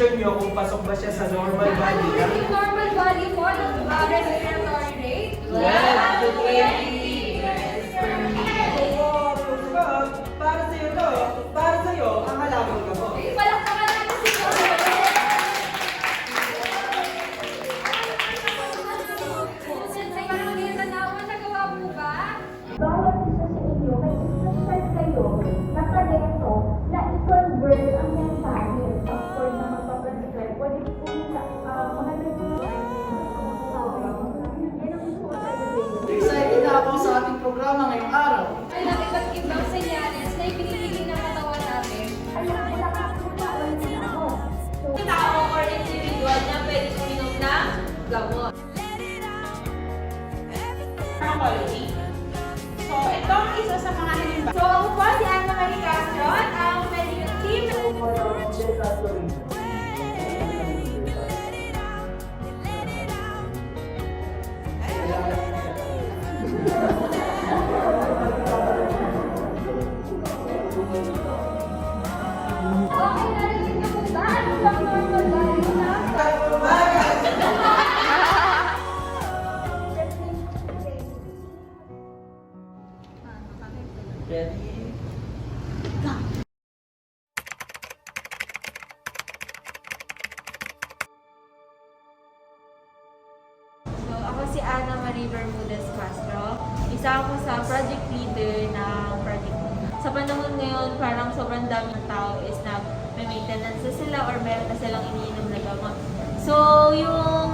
condition nyo kung pasok ba siya sa normal Ano body. ba yung normal body mo ng respiratory rate? 12 to 20. Oo, para sa'yo to. Para sa'yo, ang halaman ka mo. Eh, palakpakan natin si Parang hindi nanawan, nagawa mo ba? Bawat isa sa inyo, may isa-share kayo na talento na i-convert ang mensahe. Factor na magpaprescribe. Pwede po nila, maganda po. Yan ang gusto ko sa iyo. Excited na ako sa ating programa ngayong araw. Ay, ng iba't ibang senyales na ibinibigay ng katawan natin. Alam mo, nakakawal na ako. So, Tao or individual na pwede uminom ng gamot. Pharmacology. So, ito ang isa sa mga halimbawa. So, ako po si Ana Marie Castro, ang medical team. Okay, narinig niyo po ba? Ano bang normal value na? Ready? So, ako si Ana Marie Bermudez Castro. Isa ako sa project leader ng project. Sa panahon ngayon, parang sobrang dami ng tao is nag-maintenance na sila or meron na silang iniinom na gamot. So, yung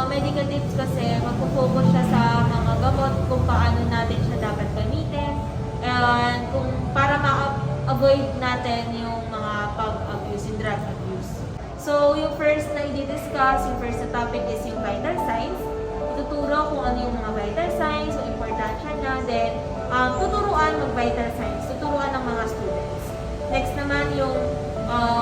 medical tips kasi, magpo-focus siya sa mga gamot, kung paano natin siya dapat gamitin, and kung para ma-avoid natin yung mga pag-abuse, yung drug abuse. So, yung first na i-discuss, yung first na topic is yung vital signs. Ituturo kung ano yung mga vital signs, yung importansya niya, then tuturuan mag-vital signs, tuturuan ng mga students. Next naman yung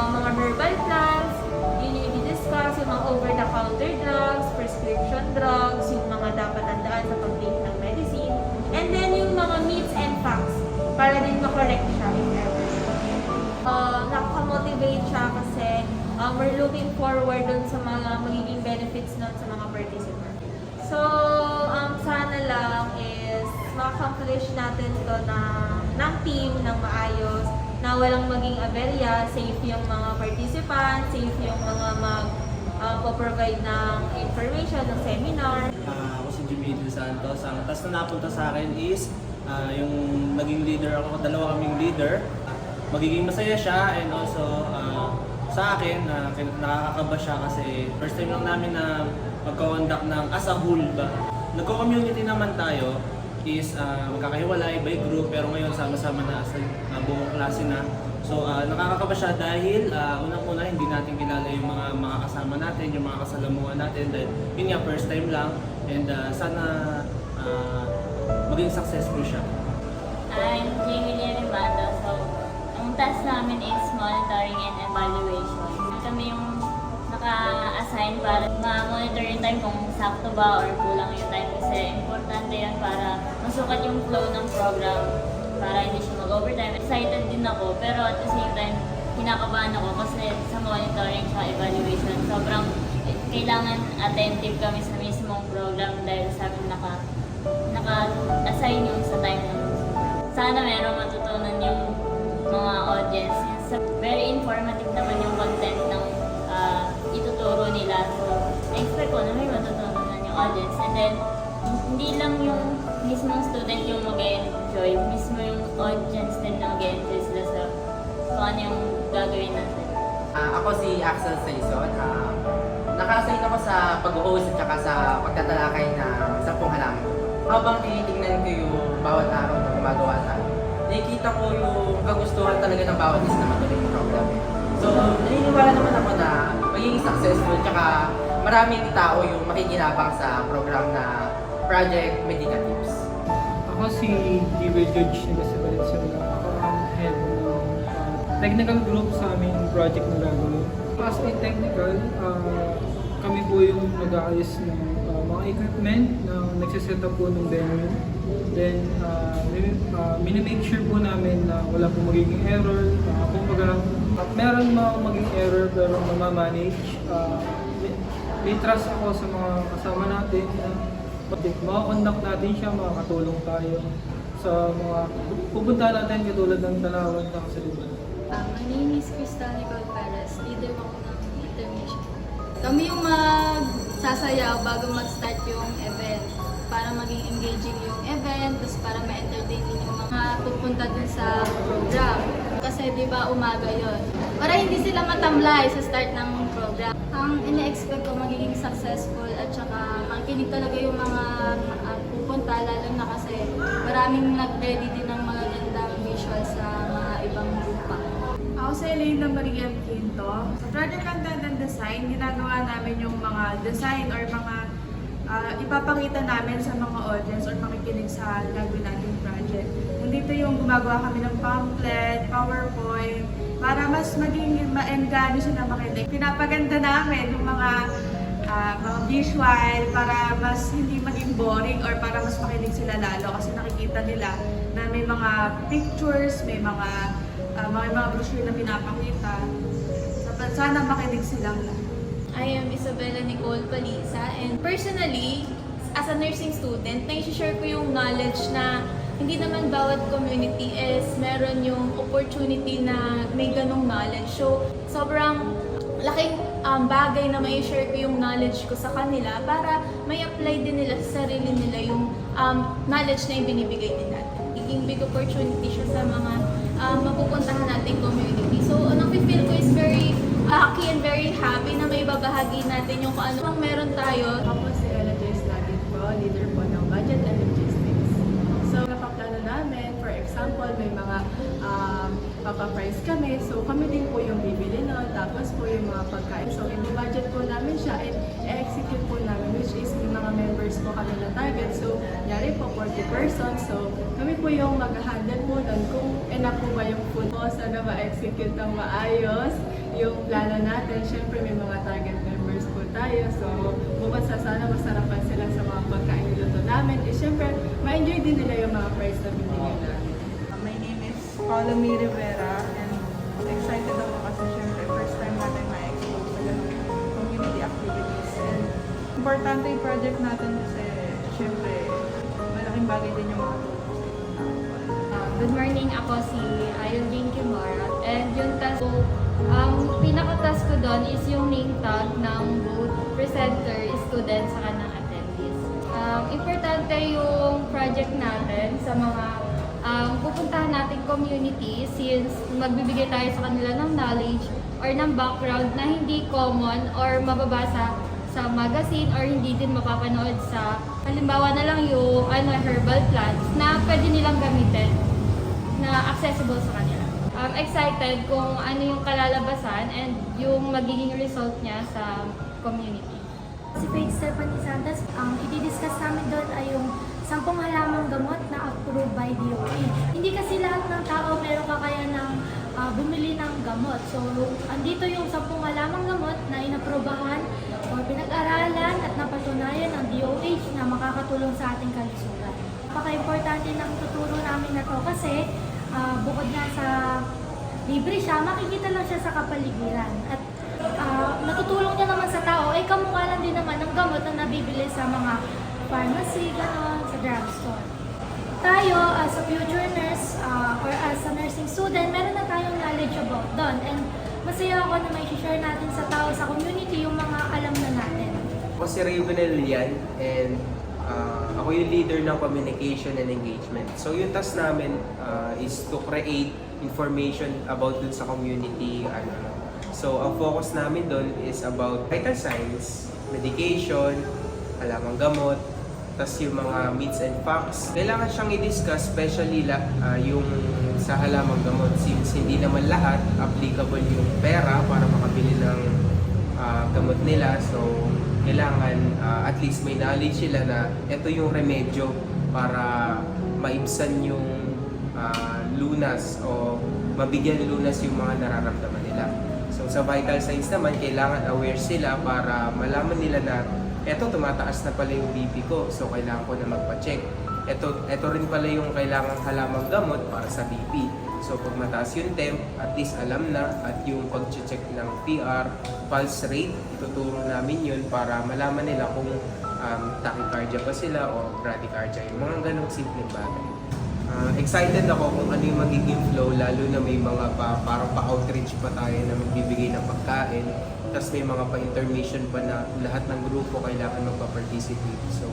mga herbal plants, yun yung i-discuss, yung mga over-the-counter drugs, prescription drugs, yung mga dapat tandaan sa pag-take ng medicine, and then yung mga myths and facts, para din ma-correct siya if ever. Nakaka-motivate siya kasi we're looking forward dun sa mga magiging benefits nun sa mga participants. So, sana lang is ma-accomplish natin to ng team ng maayos, na walang maging aberya, safe yung mga participants, safe yung mga mag-provide ng information, ng seminar. Ako si Jimmy Del Santos. Ang task na napunta sa akin is yung naging leader ako, dalawa kaming leader. Magiging masaya siya and also sa akin, nakakakaba siya kasi first time lang namin na mag-conduct ng as a whole ba. Nagko-community naman tayo is magkakahiwalay by group pero ngayon sama-sama na sa buong klase na. So nakakakaba siya dahil unang-una hindi natin kilala yung mga kasama natin, yung mga kasalamuhan natin dahil yun nga first time lang and sana maging successful siya. I'm Jamie Limando. So, ang task namin is monitoring and evaluation. Kami yung naka-assign para ma-monitor yung time kung sakto ba or kulang yung time kasi importante yan para masukat yung flow ng program para hindi siya mag-overtime. Excited din ako pero at the same time kinakabahan ako kasi sa monitoring sa evaluation sobrang kailangan attentive kami sa mismong program dahil sa amin naka-assign yung sa time ng sana meron matutunan yung mga audience. Very informative naman yung content ng ituturo nila. So, expect ko na may matutunan yung audience. And then, hindi lang yung mismong student yung mag-enjoy, mismo yung audience din na mag-enjoy sila sa kung ano yung gagawin natin. Ako si Axel Saison. Naka-assign ako sa pag-host at saka sa pagtatalakay ng 10 halaman. Habang tinitingnan ko yung bawat araw na gumagawa tayo, nakikita ko yung kagustuhan talaga ng bawat isa na matuloy yung program. So, naniniwala naman ako na magiging successful tsaka maraming tao yung makikinabang sa program na Project Medical Tips. Ako si Giver George Negosio Valenzuela. Ako ang head ng technical group sa aming project na gagawin. As a technical, kami po yung nag-aayos ng mga equipment na nagsiset up po ng venue. Then, minimake sure po namin na wala po magiging error. Kumbaga, Meron mga maging error pero mamamanage. May trust ako sa mga kasama natin na makakonduct natin siya, makakatulong tayo sa mga pupunta natin katulad ng Dalawan na Kasaliban. My name is Crystal Nicole Perez, leader ako ng intermission. Kami yung magsasayaw bago mag-start yung event para maging engaging yung event, tapos para ma-entertain din yung mga pupunta dun sa program. Kasi di ba umaga yon, para hindi sila matamlay sa start ng program. Ang ina-expect ko magiging successful at saka makikinig talaga yung mga pupunta, lalo na kasi maraming nag-ready din ng mga gandang visual sa mga ibang grupa. Ako si Elena Maria Quinto. Sa Project Content and Design, ginagawa namin yung mga design or mga ipapakita namin sa mga audience or makikinig sa gagawin nating project. Nandito yung gumagawa kami ng pamphlet, PowerPoint, para mas maging ma-engage sila makinig. Pinapaganda namin yung mga visual para mas hindi maging boring or para mas makinig sila lalo kasi nakikita nila na may mga pictures, may mga brochure na pinapakita. Sana makinig silang lahat. I am Isabella Nicole Palisa, and personally, as a nursing student, nai-share ko yung knowledge na hindi naman bawat community is meron yung opportunity na may ganong knowledge. So, sobrang laking bagay na may share ko yung knowledge ko sa kanila para may apply din nila sa sarili nila yung knowledge na yung binibigay din natin. Naging big opportunity siya sa mga mapupuntahan nating community. So, feel ko is very lucky and very happy na may babahagi natin yung kung ano pang meron tayo. Ako si Ella Joyce Lagit po, leader po ng Budget and Logistics. So, napaplano namin, for example, may mga papaprice kami. So, kami din po yung bibili nun, tapos po yung mga pagkain. So, i-budget po namin siya and i-execute po namin, which is yung mga members po kami na target. So, nyari po 40 persons. So, kami po yung mag-handle po nun kung enough po ba yung food po, sana ma-execute ng maayos yung plano natin. Siyempre, may mga target members po tayo. So, bukod sa sana masarapan sila sa mga pagkain niluto namin, siyempre, ma-enjoy din nila yung mga price na binigay namin. My name is Paula May Rivera, and excited ako kasi siyempre first time natin ma-expose sa ganung community activities. And importante yung project natin kasi siyempre malaking bagay din yung makatulong. Good morning, ako si Ayon Jane Kimara, and yung task ko, pinaka-task ko doon is yung name tag ng both presenter, student, sa kanang attendees. Importante yung project natin sa mga pupuntahan nating community since magbibigay tayo sa kanila ng knowledge or ng background na hindi common or mababasa sa magazine or hindi din mapapanood sa, halimbawa na lang yung herbal plants na pwede nilang gamitin na accessible sa kanila. I'm excited kung ano yung kalalabasan and yung magiging result niya sa community. Si Faith Stephanie Santos, ang i-discuss namin doon ay yung 10 halamang gamot na approved by DOH. Hindi kasi lahat ng tao meron kakayanang bumili ng gamot. So, andito yung 10 halamang gamot na inaprobahan o pinag-aralan at napatunayan ng DOH na makakatulong sa ating kalusugan. Napaka-importante ng tuturo namin na to kasi bukod na sa libre siya, makikita lang siya sa kapaligiran. At natutulong niya naman sa tao, ay kamukha lang din naman ng gamot na nabibili sa mga pharmacy, gano'n, sa drugstore. Tayo, as a future nurse or as a nursing student, meron na tayong knowledge about doon. And masaya ako na may share natin sa tao, sa community, yung mga alam na natin. Ako si Ravenel Lian, and ako yung leader ng communication and engagement. So yung task namin is to create information about dun sa community. So ang focus namin dun is about vital signs, medication, halamang gamot, tas yung mga myths and facts. Kailangan siyang i-discuss, especially yung sa halamang gamot since hindi naman lahat applicable yung pera para makabili ng gamot nila. So kailangan at least may knowledge sila na ito yung remedyo para maibsan yung lunas o mabigyan lunas yung mga nararamdaman nila. So sa vital signs naman, kailangan aware sila para malaman nila na eto tumataas na pala yung BP ko, so kailangan ko na magpa-check. Ito rin pala yung kailangan halamang gamot para sa BP. So pag mataas yung temp, at least alam na, at yung pag-check ng PR, pulse rate, ituturo namin yun para malaman nila kung tachycardia ba sila o bradycardia, yung mga ganong simpleng bagay. Excited ako kung ano yung magiging flow, lalo na may mga parang pa-outreach pa tayo na magbibigay ng pagkain, tapos may mga pa-intermission pa na lahat ng grupo kailangan magpa-participate. So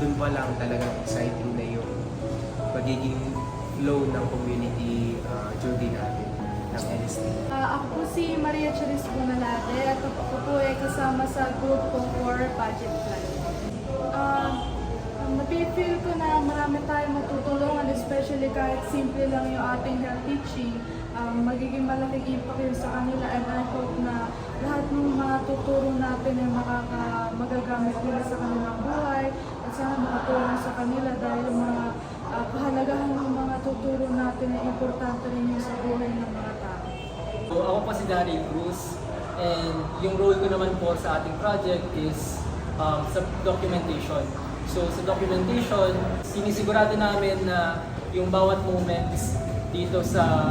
dun pa lang talagang exciting na yung magiging flow ng community duty natin ng LST. Ako po si Maria Charis Bunalade at ako po ay kasama sa group ko for budget plan. Napifeel ko na marami tayong matutulungan, especially kahit simple lang yung ating health teaching. Magiging malaking impact yun sa kanila, and I hope na lahat ng mga tuturo natin ay magagamit nila sa kanilang buhay at sana makatulong sa kanila dahil mga kahalagahan ng mga tuturo natin ay importante rin yun sa buhay ng mga tao. So, ako po si Danny Cruz, and yung role ko naman po sa ating project is sa documentation. So sa documentation, sinisigurado namin na yung bawat moments dito sa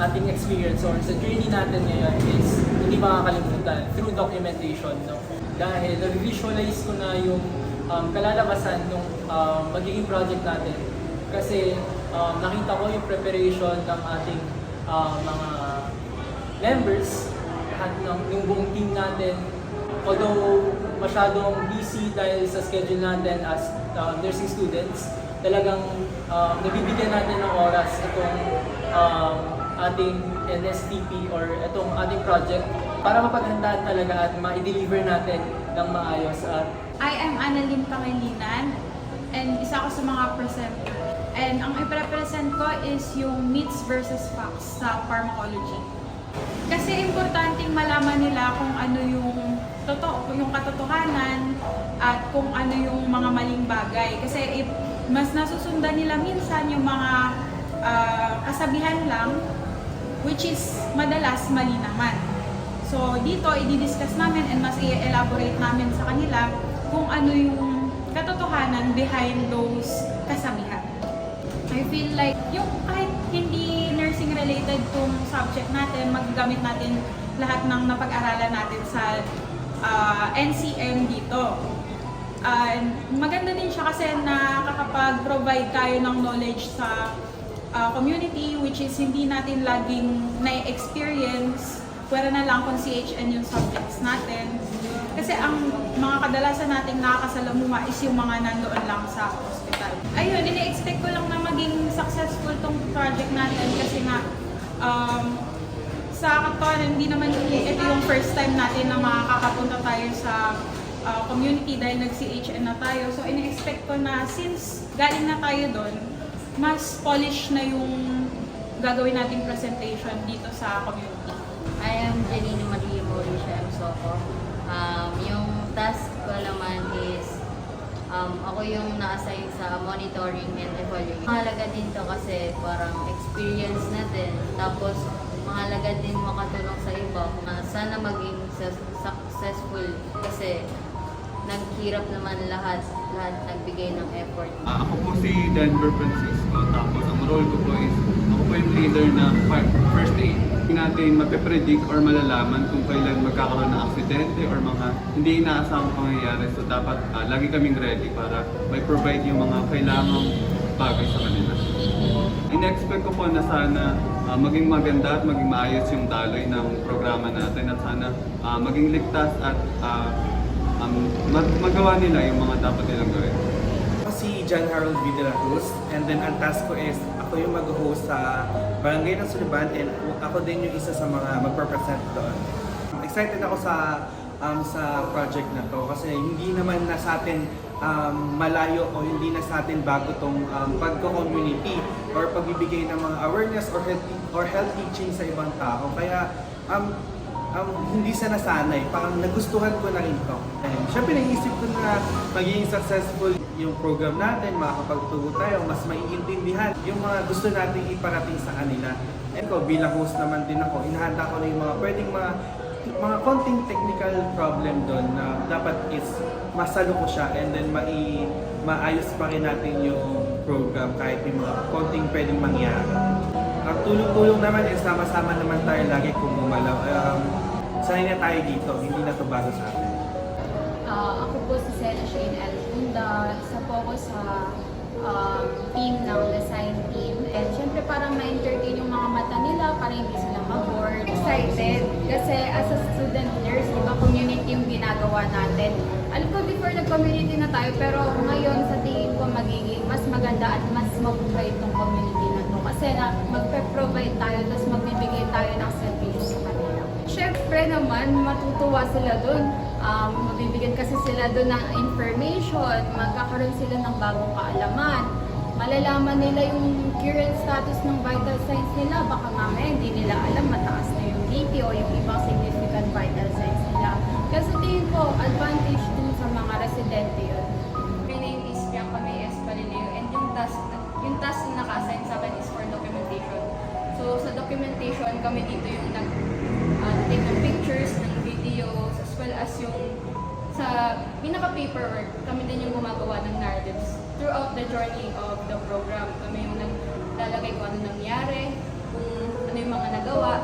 ating experience or sa journey natin ngayon is hindi makakalimutan through documentation. No? Dahil na-visualize ko na yung kalalabasan ng magiging project natin. Kasi nakita ko yung preparation ng ating mga members, lahat ng buong team natin. Although masyadong busy dahil sa schedule natin as nursing students, talagang nabibigyan natin ng oras itong ating NSTP or itong ating project para mapaghandaan talaga at ma-deliver natin ng maayos. I am Annalyn Pangilinan and isa ako sa mga presenter. And ang i-represent ko is yung myths versus facts sa pharmacology. Kasi importanteng malaman nila kung ano yung yung katotohanan at kung ano yung mga maling bagay. Kasi mas nasusundan nila minsan yung mga kasabihan lang, which is madalas mali naman. So dito, i-discuss namin and mas i-elaborate namin sa kanila kung ano yung katotohanan behind those kasabihan. I feel like yung kahit hindi nursing related kung subject natin, magagamit natin lahat ng napag-aralan natin sa NCM dito. Maganda din siya kasi nakakapag-provide tayo ng knowledge sa community, which is hindi natin laging na-experience, pwera na lang kung CHN yung subjects natin. Kasi ang mga kadalasan nating nakakasalamuha is yung mga nandoon lang sa hospital. Ayun, ini-expect ko lang na maging successful tong project natin kasi nga sa katotohanan, hindi naman ito yung first time natin na makakapunta tayo sa community dahil nag-CHN na tayo. So, ini-expect ko na since galing na tayo doon, mas polish na yung gagawin nating presentation dito sa community. I am Janine Maria Mauricia M. Soco. Yung task ko naman is ako yung na-assign sa monitoring and evaluation. Mahalaga din to kasi parang experience natin. Tapos mahalaga din makatulong sa iba. Sana maging successful kasi naghirap naman lahat nagbigay ng effort. Ako po si Denver Francisco, tapos ang role ko po is ako po yung leader na first aid. Hindi natin mape-predict or malalaman kung kailan magkakaroon ng aksidente or mga hindi inaasahang pangyayari. So dapat lagi kaming ready para may provide yung mga kailangang bagay sa kanila. In-expect ko po na sana maging maganda at maging maayos yung daloy ng programa natin at sana maging ligtas at magawa nila yung mga dapat nilang gawin. Ako si John Harold V. De La Cruz, and then ang task ko is ako yung mag-host sa Barangay ng Sulban and ako din yung isa sa mga magpe-present doon. Excited ako sa project na to kasi hindi naman na sa atin malayo o hindi na sa atin bago tong pagko-community or pagbibigay ng mga awareness or health teaching sa ibang tao. Kaya hindi sa nasanay, parang nagustuhan ko na rin to. Siyempre naisip ko na magiging successful yung program natin, makakapagturo tayo, mas maiintindihan yung mga gusto nating iparating sa kanila. And ko, bilang host naman din ako, inahanda ko na yung mga pwedeng mga konting technical problem doon na dapat is masalo ko siya and then maayos pa rin natin yung program kahit yung mga konting pwedeng mangyari. Ang tulong-tulong naman is sama-sama naman tayo lagi kung gumalaw. Sanay na tayo dito, hindi na to bago sa atin. Ako po si Sena Shane Elfunda, isa po ako sa team ng design team. And syempre parang ma-entertain yung mga mata nila para hindi sila ma-bored. Excited kasi as a student leaders, iba community yung ginagawa natin. Alam ko before nag-community na tayo, pero ngayon sa tingin ko magiging mas maganda at mas mabuhay itong community na to. Kasi magpe-provide tayo, tapos magbibigay tayo ng service sa kanila. Syempre naman, matutuwa sila dun. Mabibigyan kasi sila dun ng information, magkakaroon sila ng bagong kaalaman. Malalaman nila yung current status ng vital signs nila. Baka mamaya hindi nila alam, mataas na yung BP o yung ibang significant vital signs nila. Kasi tingin ko, advantage dun sa mga residente yun. My name is Bianca May S. Palileo and yung task na naka-assign sa akin is for documentation. So sa documentation, kami dito yung nag-take ng pictures, ng videos, as well as yung sa pinaka-paperwork, kami din yung gumagawa ng narratives throughout the journey of the program. Kami yung naglalagay kung ano nangyari, kung ano yung mga nagawa.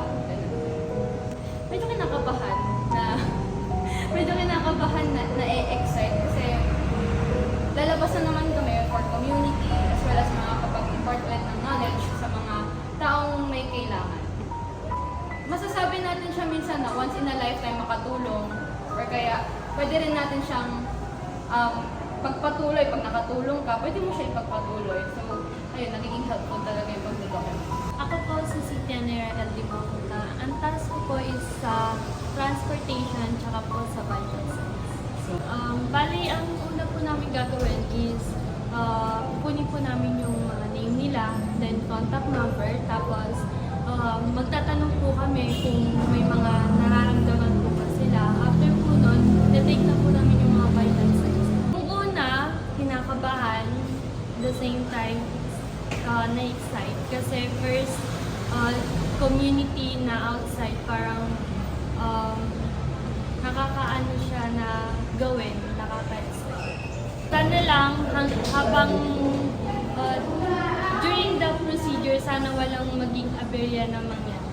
Medyo kinakabahan na e-excite kasi lalabas na naman kami for community as well as makakapag-impart ulit ng knowledge sa mga taong may kailangan. Masasabi natin siya minsan na once in a lifetime makatulong or kaya pwede rin natin siyang pagpatuloy. Pag nakatulong ka, pwede mo siya ipagpatuloy. So, ayun, nagiging helpful talaga yung pagdodocument. Ako po si Cynthia Nera Di Bakuta. Ang task ko po is sa transportation tsaka po sa vital signs. Bali, ang una po namin gagawin is kunin po namin yung mga name nila, then contact number, tapos magtatanong po kami kung may mga nararamdaman po ba sila. After po nun, na-take na po namin yung mga vital signs. Kung una, kinakabahan, the same time, na-excite. Kasi first, community na outside, parang nakakaano siya na gawin, nakaka-excite. Sana lang, habang during the procedure, sana walang maging aberya na mangyari.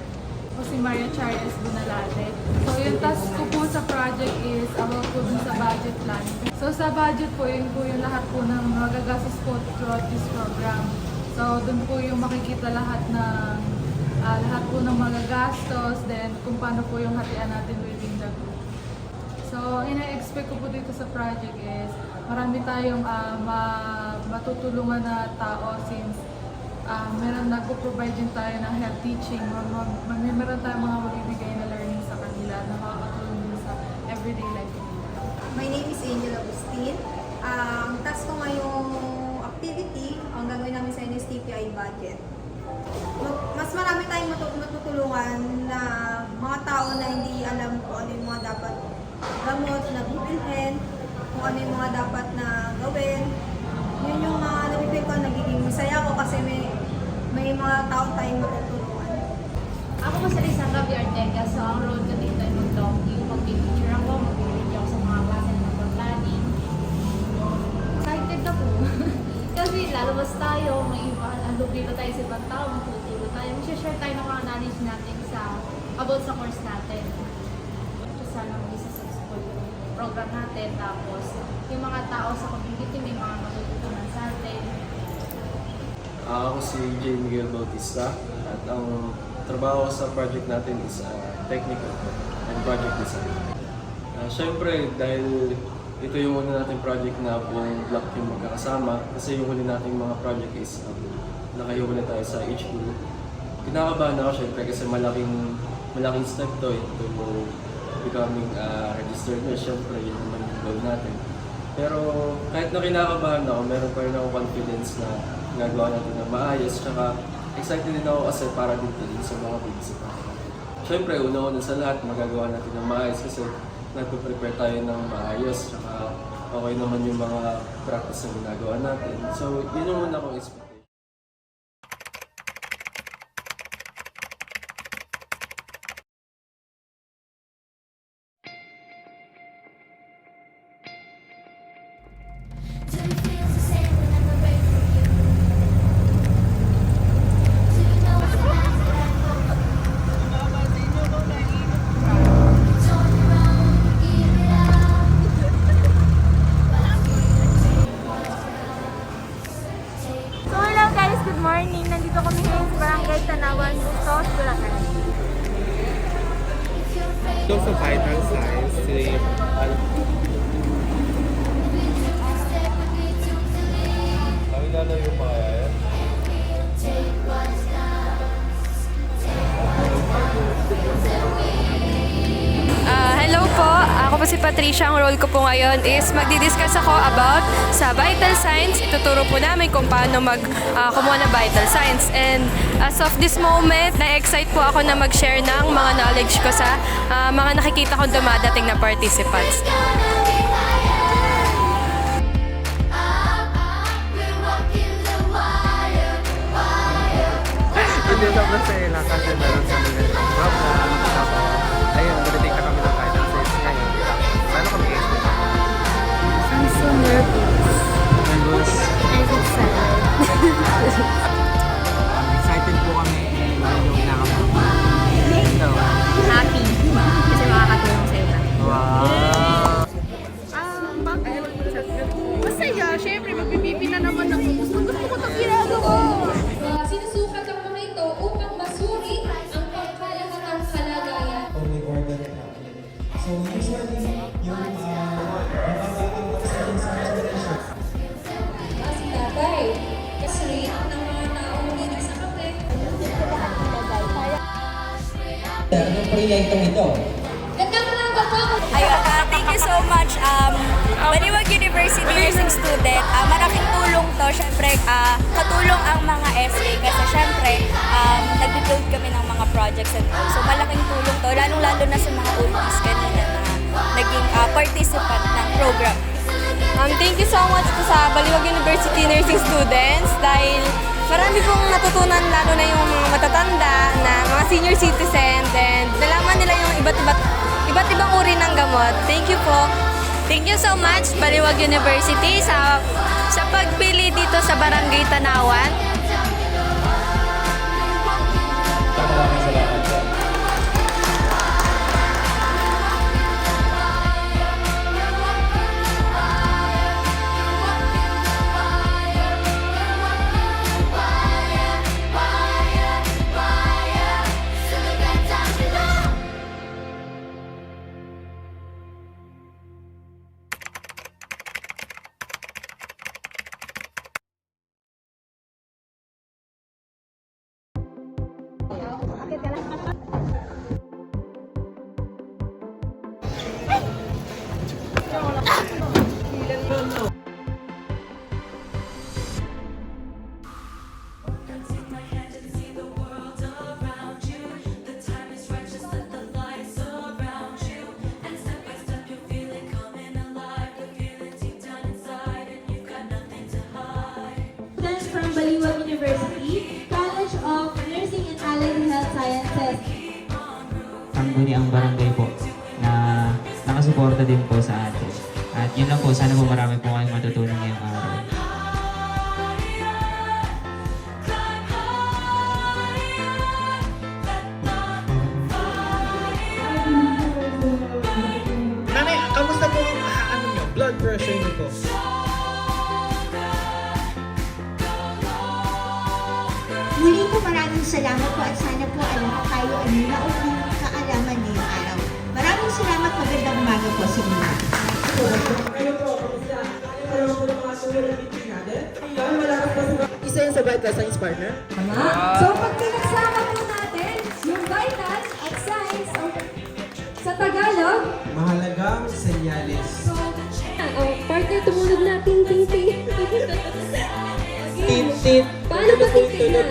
Ako si Maria Charles Bunalate. So yung task ko po sa project is about po dun sa budget plan. So sa budget po, yun po yung lahat po ng magagastos po throughout this program. So dun po yung makikita lahat ng magagastos, then kung paano po yung hatian natin within the group. So ina-expect ko po dito sa project is marami tayong matutulungan na tao since meron nagpo-provide din tayo ng health teaching. Meron tayong mga mabibigay na learning sa kanila na makakatulong din sa everyday life nila. My name is Angel Agustin. Ang task ko ngayong activity, ang gagawin namin sa NSTPI budget. Mas marami tayong matutulungan na mga tao na hindi alam kung ano yung mga dapat gamot na bibilhin, kung ano yung mga dapat na gawin. Yun yung mga nabibig ko, nagiging masaya ko kasi may mga tao tayong matutulungan. Ako po si Lisa Gaviarteca, so ang role ko dito ay mag-donkey, mag-picture ako, mag-video ako sa mga klase ng pag-planning. Excited ako. Kasi lalabas tayo, may iba, dito tayo sa ibang tao, magtuturo tayo. Mag-share tayo ng mga knowledge natin about sa course natin. Sana maging successful yung program natin. Tapos yung mga tao sa community may mga matututunan sa atin. Ako si J. Miguel Bautista at ang trabaho sa project natin is technical and project design. Siyempre, dahil ito yung una nating project na buong block yung magkakasama kasi yung huli nating mga project is nakahiwalay tayo sa each group. Kinakabahan ako siyempre kasi malaking step to becoming registered nurse. Siyempre, yun naman yung goal natin. Pero kahit na kinakabahan ako, meron pa rin ako confidence na nagawa natin na maayos. Tsaka excited din ako kasi para dito din sa mga bigisip natin. Siyempre, una-una sa lahat, magagawa natin ng maayos kasi nagpo-prepare tayo ng maayos. Tsaka okay naman yung mga practice na ginagawa natin. So, yun yung una kong expectation. Doon sa vital signs, Nakilala yung mga yan? Hello po, ako po si Patricia. Ang role ko po ngayon is magdi-discuss ako about sa vital signs. Ituturo po namin kung paano kumuha ng vital signs. And as of this moment, na-excite po ako na mag-share ng mga knowledge ko sa mga nakikita kong dumadating na participants. Hindi sobrang saya lang kasi meron sa amin ng program. Tapos, ayun, nag-take na kami ng vital signs ngayon. Paano kami i-explain? I'm so nervous. Nervous? I'm excited. Excited po kami and medyo kinakabahan. So, Happy. Kasi makakatulong sa iba. Wow! Masaya, syempre, magpipipi na naman ako. Gusto ko itong ginagawa. Sinusukat ang mga ito upang masuri ang pagkalahatang kalagayan. Only organic happening. So usually, yung Si tatay, kasi ng mga taong mahilig sa kape. Anong proyektong ito? Gandang umaga po. Ayun, thank you so much. Baliwag University Nursing Student, malaking tulong to. Syempre, katulong ang mga SA kasi syempre, nag-build kami ng mga projects and all. So malaking tulong to, lalong-lalo na sa mga oldies kanina na naging participant ng program. Thank you so much po sa Baliwag University Nursing Students dahil marami pong natutunan, lalo na yung mga matatanda na mga senior citizens, and nalaman nila yung iba't ibang uri ng gamot. Thank you po. Thank you so much Baliwag University sa pagpili dito sa Barangay Tanawan. Maraming salamat po. Students from Baliwag University, College of Nursing and Allied Health Sciences. Sangguniang barangay po na nakasuporta din po sa atin. At yun lang po, sana po marami po kayong matutunan ngayong araw. Nanay, kamusta po ang blood pressure niyo po? Muli po maraming salamat po at sana po lahat tayo ay naunang kaalaman ngayong araw. Maraming salamat, magandang umaga po sa inyo. Ano po, kamusta? Ano po ng mga sumunod meeting natin? Yan, malakas pa sila. Isa yan sa vital signs partner. So pag pinagsama po natin yung vital at signs sa Tagalog, Mahalagang senyales. ang partner tumunog natin, ting-ting. Tit-tit. Paano ba titignan?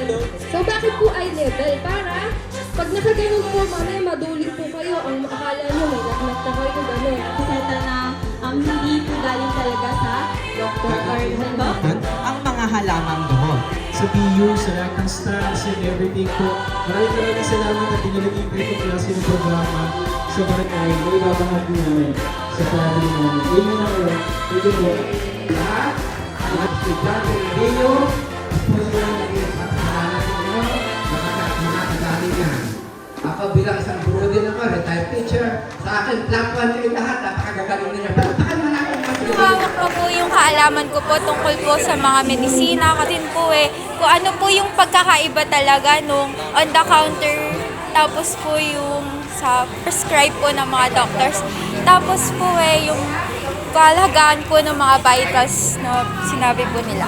So bakit po eye level? Para pag nakaganon po, mamaya maduling po kayo. Ang akala nyo may naknak na kayo, gano'n. Kita na hindi po galing talaga sa doctor or ano. Ang mga halamang gamot. Sa PU, sa Reconstructs, and everything po. Maraming salamat at tinilagay ko itong klase ng programa sa barangay na ibabahag namin sa family namin. Thank you na po. Thank you po. Lahat, at estudyante ng Rio, sponsor ng pagkakalaan ninyo, makakadali yan. Ako bilang isang guru din naman, retired teacher, sa akin, black one kayo lahat, napakagagaling ninyo. Palatakan mo natin mga Hawak ko po yung kaalaman ko po tungkol po sa mga medisina, kasi po kung ano po yung pagkakaiba talaga nung on the counter, tapos po yung sa prescribe po ng mga doctors. Tapos po yung kahalagahan po ng mga vitals na sinabi po nila.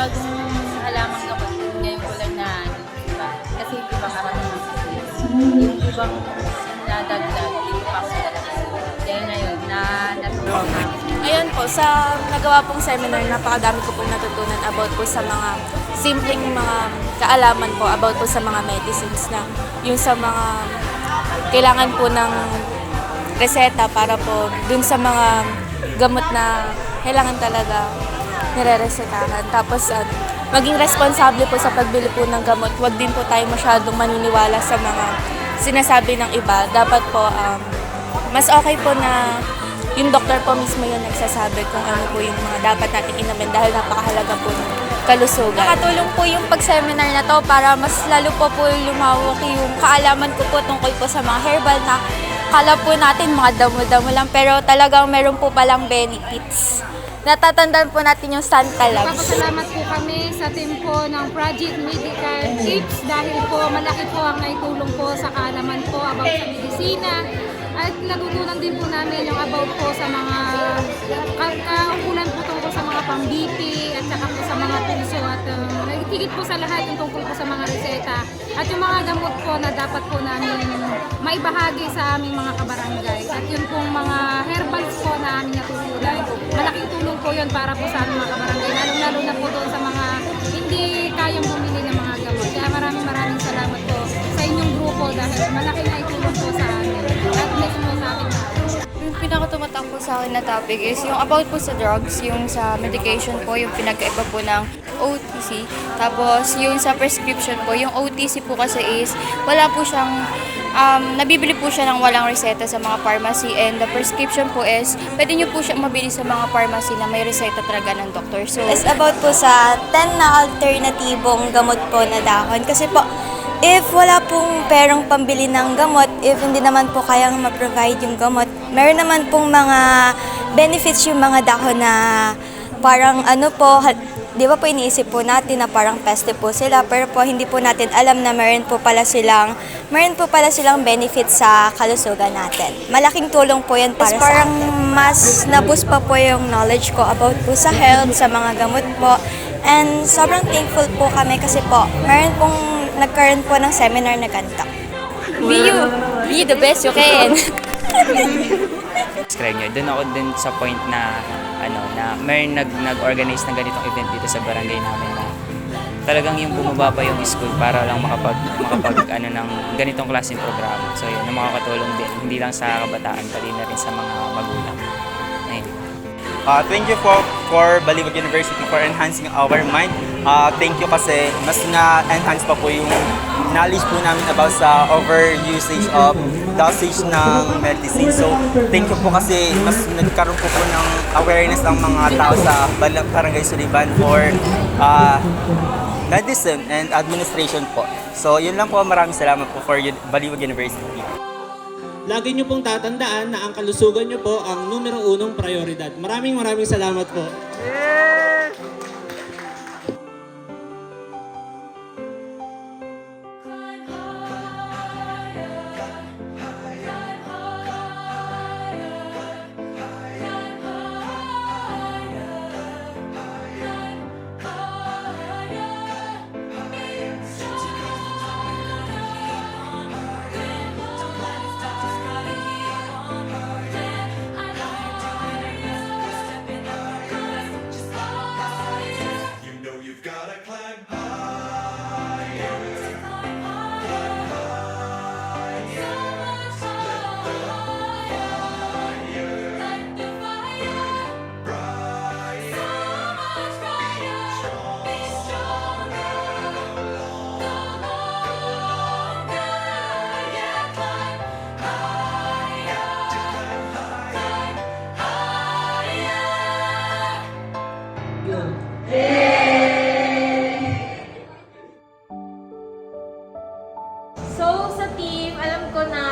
Bagong halamang gamot ngayon ko lang na diba? Kasi yung ibang karamihan. Yung ibang nadagdag, yung pa sa talaga. Kaya ngayon, natulong na. Ngayon po, sa nagawa pong seminar, napakadami ko pong natutunan about po sa mga simpleng mga kaalaman po about po sa mga medicines na yung sa mga kailangan po ng reseta para po dun sa mga gamot na kailangan talaga nire-resetahan. Tapos maging responsable po sa pagbili po ng gamot. Huwag din po tayo masyadong maniniwala sa mga sinasabi ng iba. Dapat po mas okay po na yung doktor po mismo yung nagsasabi kung ano po yung mga dapat natin inumin dahil napakahalaga po ng kalusugan. Nakatulong po yung pag-seminar na to para mas lalo po lumawak yung kaalaman ko po tungkol po sa mga herbal na kala po natin mga damo-damo lang pero talagang meron po palang benefits. Natatandaan po natin yung Santa Labs. Papasalamat po kami sa team po ng Project Medical Tips dahil po malaki po ang naitulong po sa kaalaman po about sa medisina. At natutunan din po namin yung about po sa mga kaungkulan po tungkol sa mga pang-BP at saka po sa mga pulso at higit po sa lahat yung tungkol po sa mga reseta at yung mga gamot po na dapat po namin maibahagi sa aming mga kabarangay. At yun pong mga herbals po na aming natutunan. Malaking tulong po yun para po sa aming mga kabarangay, lalo na po doon sa mga hindi kayang bumili ng mga gamot. Kaya maraming salamat po sa inyong grupo dahil malaking naitulong po sa amin. Yung pinakatumatak po sa akin na topic is yung about po sa drugs, yung sa medication po, yung pinagkaiba po ng OTC. Tapos yung sa prescription po, yung OTC po kasi is wala po siyang, nabibili po siya ng walang reseta sa mga pharmacy and the prescription po is pwede nyo po siya mabili sa mga pharmacy na may reseta talaga ng doktor. So, it's about po sa 10 na alternatibong gamot po na dahon. Kasi po, if wala pong perang pambili ng gamot, if hindi naman po kayang ma-provide yung gamot, meron naman pong mga benefits yung mga dahon na parang di ba po iniisip po natin na parang peste po sila, pero po hindi po natin alam na meron po pala silang benefits sa kalusugan natin. Malaking tulong po yan para sa atin. Mas na-boost pa po yung knowledge ko about po sa health, sa mga gamot po. And sobrang thankful po kami kasi po, meron pong nagkaroon po ng seminar na ganito. Be the best you can. Subscribe nyo. Doon ako din sa point na na may nag-organize ng ganitong event dito sa barangay namin na talagang yung bumaba pa yung school para lang makapag ng ganitong klaseng programa. So yun, na makakatulong din hindi lang sa kabataan pati na rin sa mga magulang. Ayun. Thank you for Baliwag University for enhancing our mind. Thank you kasi mas na-enhance pa po yung knowledge po namin about sa over-usage of dosage ng medicine. So, thank you po kasi mas nagkaroon po ng awareness ang mga tao sa Barangay Suliban for medicine and administration po. So, yun lang po. Maraming salamat po for Baliwag University. Lagi nyo pong tatandaan na ang kalusugan nyo po ang numero 1 prioridad. Maraming salamat po. So, sa team, alam ko na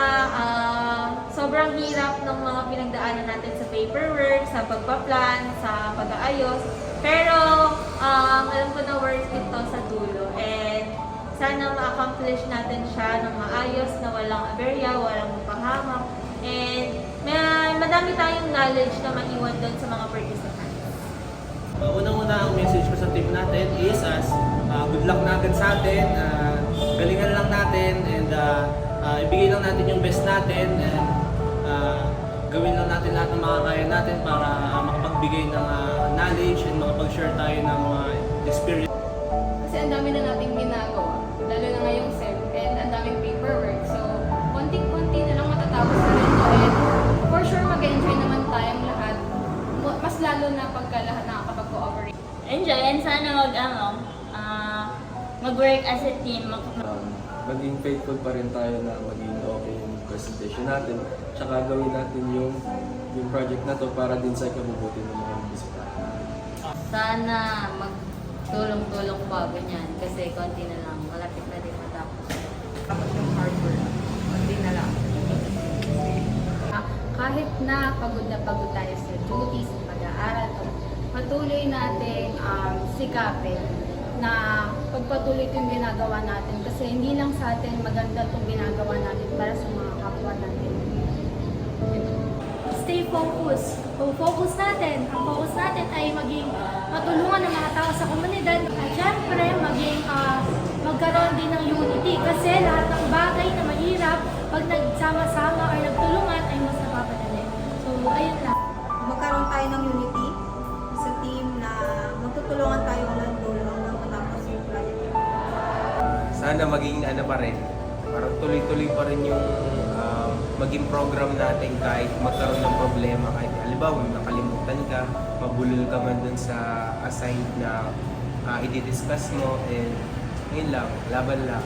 sobrang hirap ng mga pinagdaanan natin sa paperwork, sa pagpa-plan, sa pag-aayos. Pero, alam ko na worth it to sa dulo. And sana ma-accomplish natin siya ng maayos, na walang aberya, walang mapahamak, and madami tayong knowledge na maiwan doon sa mga participants. Unang-una ang message ko sa team natin is good luck na agad sa atin, galingan lang natin, and ibigay lang natin yung best natin, and gawin lang natin lahat ng makakaya natin para makapagbigay ng knowledge and makapag-share tayo ng mga experience. Kasi ang dami na nating ginagawa, lalo na ngayong SEM, and ang daming paperwork. So, konting-konti na lang matatapos na rin to. And for sure, mag-enjoy naman tayong lahat. Mas lalo na pagka lahat nakakapag-cooperate. Enjoy and sana mag-work as a team. Maging faithful pa rin tayo na maging okay yung presentation natin. Tsaka gawin natin yung project na to para din sa ikabubuti ng mga bisita. Sana magtulong-tulong pa ganyan kasi konti na lang, malapit na din matapos. Tapos yung hard work, konti na lang. Kahit na pagod tayo sa duties, sa pag-aaral, patuloy nating sikapin na pagpatuloy ito yung ginagawa natin kasi hindi lang sa atin maganda itong ginagawa natin para sa mga kapwa natin. Stay focused. Focus natin. Ang focus natin ay maging matulungan ng mga tao sa komunidad. At syempre, magkaroon din ng unity. Kasi lahat ng bagay na mahirap, pag nagsama-sama or nagtulungan, ay mas napapadali. So, ayun lang. Magkaroon tayo ng unity sa team na magtutulungan tayo hanggang dulo hanggang matapos yung project. Sana maging pa rin, parang tuloy-tuloy pa rin yung maging program natin kahit magkaroon ng problema, kahit halimbawa nakalimutan ka, mabulol ka man dun sa assigned na i-discuss mo, and yun lang, laban lang.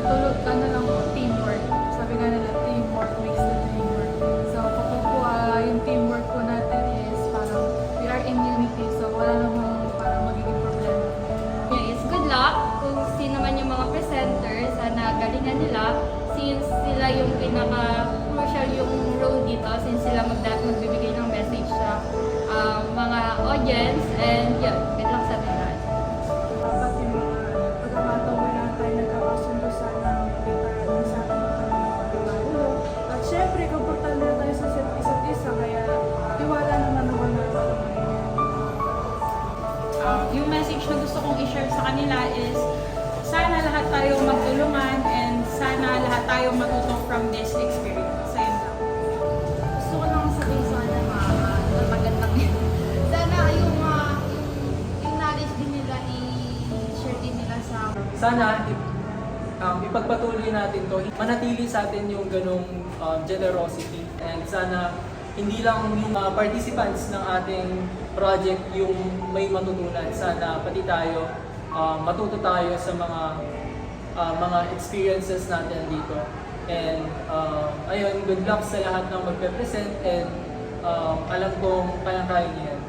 Tulog ka na lang teamwork. Sabi nga nila, teamwork makes the dream work. So, kapag po yung teamwork po natin is parang we are in unity, so wala namang parang magiging problema. Yes, good luck kung sino man yung mga presenters, sana galingan nila since sila yung pinaka-crucial yung role dito, since sila magbibigay ng message sa mga audience, and yun, good luck sa atin lahat. Dapat yung mga pagkakataon na tayo nagkakasundo sana kita sa ating at syempre, komportable na tayo sa isa't isa, kaya tiwala naman naman na Yung message na gusto kong i-share sa kanila is sana lahat tayo magtulungan and sana lahat tayo matuto from this experience. Ayun lang. Gusto ko lang sabihin sana magandang sana yung knowledge din nila i-share din nila sa Sana ipagpatuloy natin to, manatili sa atin yung ganong generosity, and sana hindi lang yung participants ng ating project yung may matutunan, sana pati tayo matuto tayo sa mga experiences natin dito. And ayun, good luck sa lahat ng magpe-present, and alam kong kayang-kaya niya yan.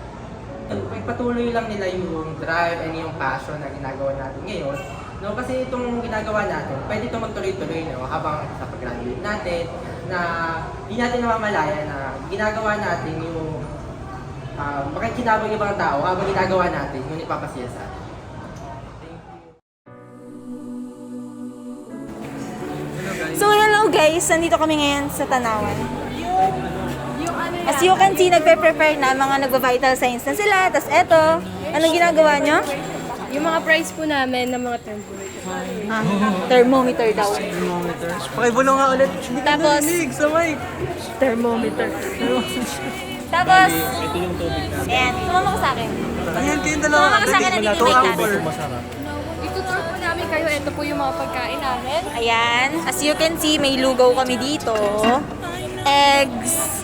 Patuloy lang nila yung drive and yung passion na ginagawa natin ngayon. No, kasi itong ginagawa natin, pwede itong magtuloy-tuloy habang sa pag-graduate natin, na hindi natin namamalaya na ginagawa natin yung makikinabang ibang tao habang ginagawa natin yung ipapasiya sa atin. So hello guys, nandito kami ngayon sa Tanawan. As you can see, nagpe-prepare na mga nagva-vital signs na sila. Tapos eto, anong ginagawa nyo? Yung mga price po namin ng mga thermometer. Thermometer daw. Thermometer. Pakibulong nga ulit. Hindi ka Tapos, narinig sa mic. Thermometer. Tapos, Ito yung tubig natin. ayan, sumama ka sa akin. Ayan, kayong dalawa. Sumama ka sa akin, nandito yung make natin. Itutur po namin kayo. Ito po yung mga pagkain namin. Ayan, as you can see, may lugaw kami dito. Eggs.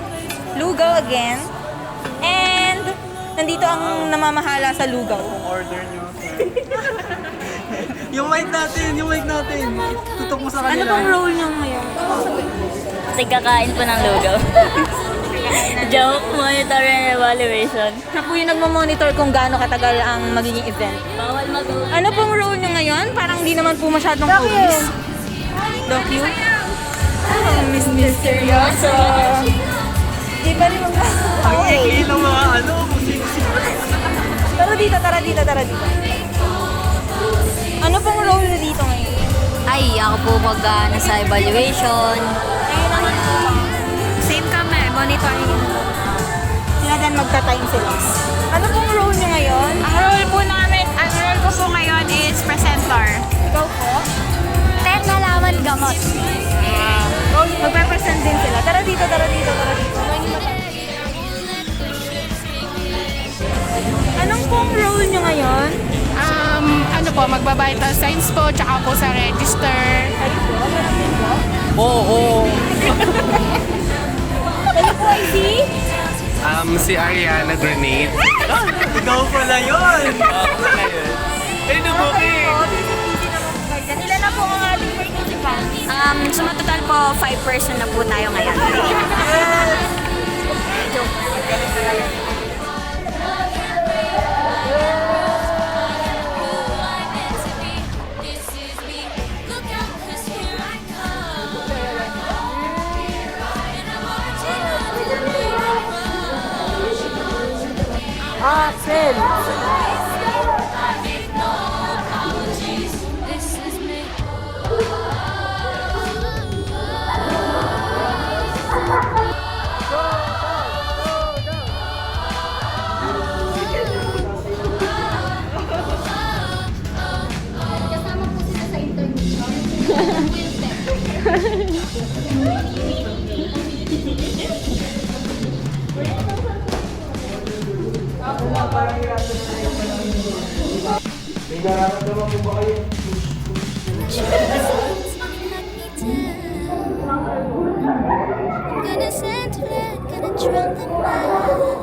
Lugaw again. And, nandito ang namamahala sa lugaw. Order nyo. Yung mic natin. Tutok mo sa kanila. Ano pang role nyo ngayon? Nagkakain po ng lugaw. Joke, monitor and evaluation. Na po yung nagmamonitor kung gaano katagal ang magiging event. Bawal mag-uwi. Ano pong role nyo ngayon? Parang di naman po masyadong police. Docu? Oh, Miss Misterioso. Di ba rin mga... Ang ikli ng mga musik. Tara dito. Ano pong role nyo dito ngayon? Hi, ako po nasa evaluation. Same kami, monitoring. Sila din magta-time sila. Ano pong role niyo ngayon? Ang role ko po ngayon is presenter. Ikaw po? Ted Halaman Gamot. Magpe-present din sila. Tara dito. Anong pong role niyo ngayon? Magba-vital signs po, tsaka po sa register. Kayo po? Meron din po? Oo. Kayo po ay Si Ariana Grenade. Ikaw pala yun! Ano po Ilan na po ang ating participants? Sumatotal po, 5 person na po tayo ngayon. Axel! Kasama po sila sa intermission. May nararamdaman po ba kayo? Gonna send it, gonna drown the night.